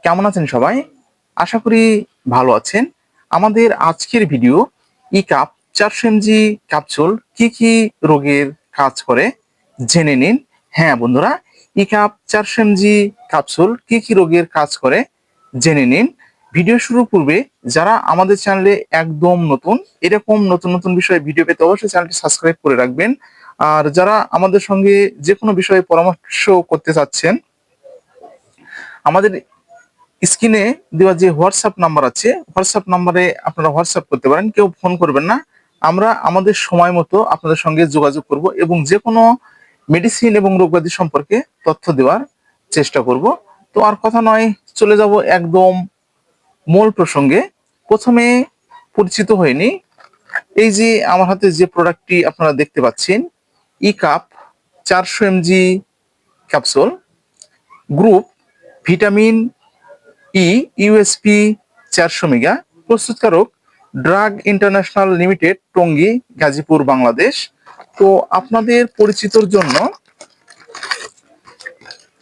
কেমন আছেন সবাই? আশা করি ভালো আছেন। আমাদের আজকের ভিডিও ইকাপ 400 mg ক্যাপসুল কি কি রোগের কাজ করে জেনে নিন। হ্যাঁ বন্ধুরা, ইকাপ 400 mg ক্যাপসুল কি কি রোগের কাজ করে জেনে নিন। ভিডিও শুরুর পূর্বে যারা আমাদের চ্যানেলে একদম নতুন, এরকম নতুন নতুন বিষয়ে ভিডিও পেতে অবশ্যই চ্যানেলটি সাবস্ক্রাইব করে রাখবেন। আর যারা আমাদের সঙ্গে যে কোনো বিষয়ে পরামর্শ করতে চাচ্ছেন, আমাদের স্ক্রিনে দেওয়া যে হোয়াটসঅ্যাপ নাম্বার আছে, হোয়াটসঅ্যাপ নাম্বারে আপনারা হোয়াটসঅ্যাপ করতে পারেন। কেউ ফোন করবেন না, আমরা আমাদের সময় মতো আপনাদের সঙ্গে যোগাযোগ করব এবং যে কোনো মেডিসিন এবং রোগব্যাধি সম্পর্কে তথ্য দেওয়ার চেষ্টা করব। তো আর কথা নয়, চলে যাব একদম মূল প্রসঙ্গে। প্রথমে পরিচিত হয়নি, এই যে আমার হাতে যে প্রোডাক্টটি আপনারা দেখতে পাচ্ছেন, ইকাপ 400 mg capsule, group vitamin E USP 400 mega, প্রস্তুতকারক drug international limited, Tongi, Gazipur, Bangladesh. তো আপনাদের পরিচিতর জন্য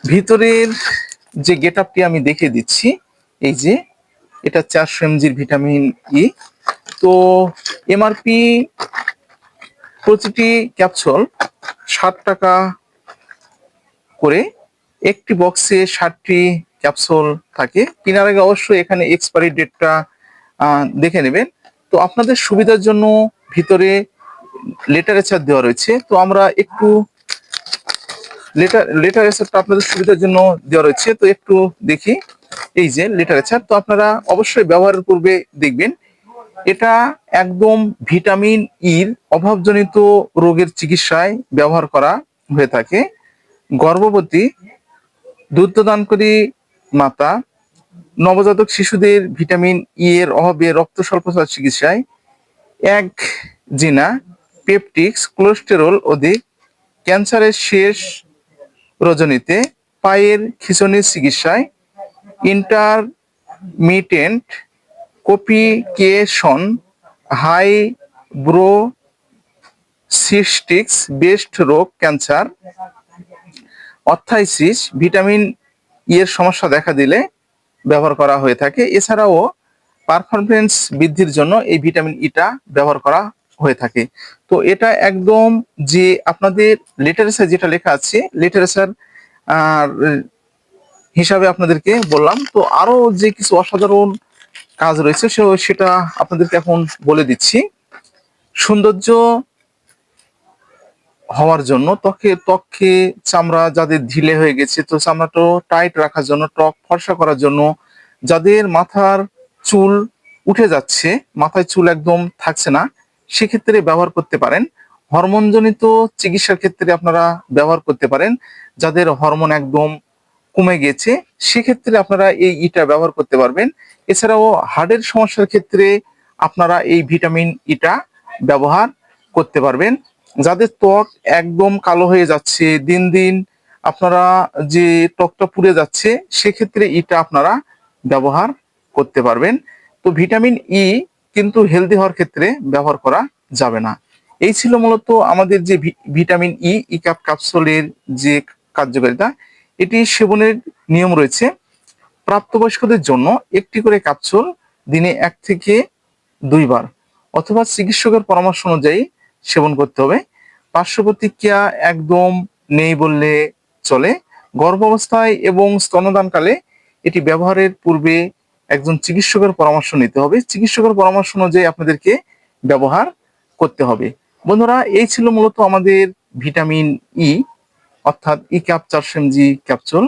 ভিতরের যে গেট আপটি আমি দেখিয়ে দিচ্ছি। এই যে এটা 400 mg ভিটামিন ই। তো এমআরপি প্রতিটি ক্যাপসুল 60 টাকা করে, একটি বক্সে 60টি ক্যাপসুল থাকে। কেনার আগে অবশ্যই এখানে এক্সপায়ারি ডেটটা দেখে নেবেন। তো আপনাদের সুবিধার জন্য ভিতরে লিটারেচার দেওয়া রয়েছে। তো আমরা একটু লিটারেচারটা আপনাদের সুবিধার জন্য দেওয়া রয়েছে, তো একটু দেখি। এই যে লিটারেচার, তো আপনারা অবশ্যই ব্যবহারের পূর্বে দেখবেন। এটা একদম ভিটামিন ইর অভাবজনিত রোগের চিকিৎসায় ব্যবহার করা হয়ে থাকে। গর্ভবতী, দুগ্ধদানকারী মাতা, নবজাতক শিশুদের ভিটামিন ই এর অভাবে রক্ত স্বল্পতার চিকিৎসায়, একজিনা, পেপটিক্স, কোলেস্টেরল অধিক, ক্যান্সারের শেষ রজনীতে, পায়ের খিঁচুনির চিকিৎসায়, ইন্টারমিটেন্ট কপিকেশন, হাইব্রোসিস্টিক্স ব্রেস্ট রোগ, ক্যান্সার, অর্থাইসিস, ভিটামিন ই এর সমস্যা দেখা দিলে ব্যবহার করা হয়ে থাকে। এছাড়াও পারফরমেন্স বৃদ্ধির জন্য এই ভিটামিন ইটা ব্যবহার করা হয়ে থাকে। তো এটা একদম যে আপনাদের লিটারেচার যেটা লেখা আছে, লিটারেচার হিসাবে আপনাদেরকে বললাম। তো আরো যে কিছু অসাধারণ কাজ রয়েছে সেটা আপনাদেরকে এখন বলে দিচ্ছি। সৌন্দর্য হওয়ার জন্য, ত্বকে চামড়া যাদের ঢিলে হয়ে গেছে, তো চামড়াটা টাইট রাখার জন্য, ত্বক ফর্সা করার জন্য, যাদের মাথার চুল উঠে যাচ্ছে, মাথায় চুল একদম থাকছে না, সেক্ষেত্রে ব্যবহার করতে পারেন। হরমোনজনিত চিকিৎসার ক্ষেত্রে আপনারা ব্যবহার করতে পারেন। যাদের হরমোন একদম কমে গেছে, সেক্ষেত্রে আপনারা এই ইটা ব্যবহার করতে পারবেন। এছাড়াও হার্টের সমস্যার ক্ষেত্রে আপনারা এই ভিটামিন ইটা ব্যবহার করতে পারবেন। যাদের ত্বক একদম কালো হয়ে যাচ্ছে, দিন দিন আপনারা যে ত্বকটা পুড়ে যাচ্ছে, সেক্ষেত্রে ইটা আপনারা ব্যবহার করতে পারবেন। তো ভিটামিন ই কিন্তু হেলদি হওয়ার ক্ষেত্রে ব্যবহার করা যাবে না। এই ছিল মূলত আমাদের যে ভিটামিন ই ইকাপ ক্যাপসুলের যে কার্যকারিতা। এটি সেবনের নিয়ম রয়েছে। প্রাপ্তবয়স্কদের জন্য একটি করে ক্যাপসুল দিনে 1 থেকে 2 বার অথবা চিকিৎসকের পরামর্শ অনুযায়ী সেবন করতে হবে। পার্শ্ব প্রতিক্রিয়া একদম নেই বললে চলে। গর্ভাবস্থায় এবং স্তন্যদানকালে এটি ব্যবহারের পূর্বে একজন চিকিৎসকের পরামর্শ নিতে হবে। চিকিৎসকের পরামর্শ অনুযায়ী আপনাদেরকে ব্যবহার করতে হবে। বন্ধুরা, এই ছিল মূলত আমাদের ভিটামিন ই অর্থাৎ ইকাপ 400 mg ক্যাপসুল।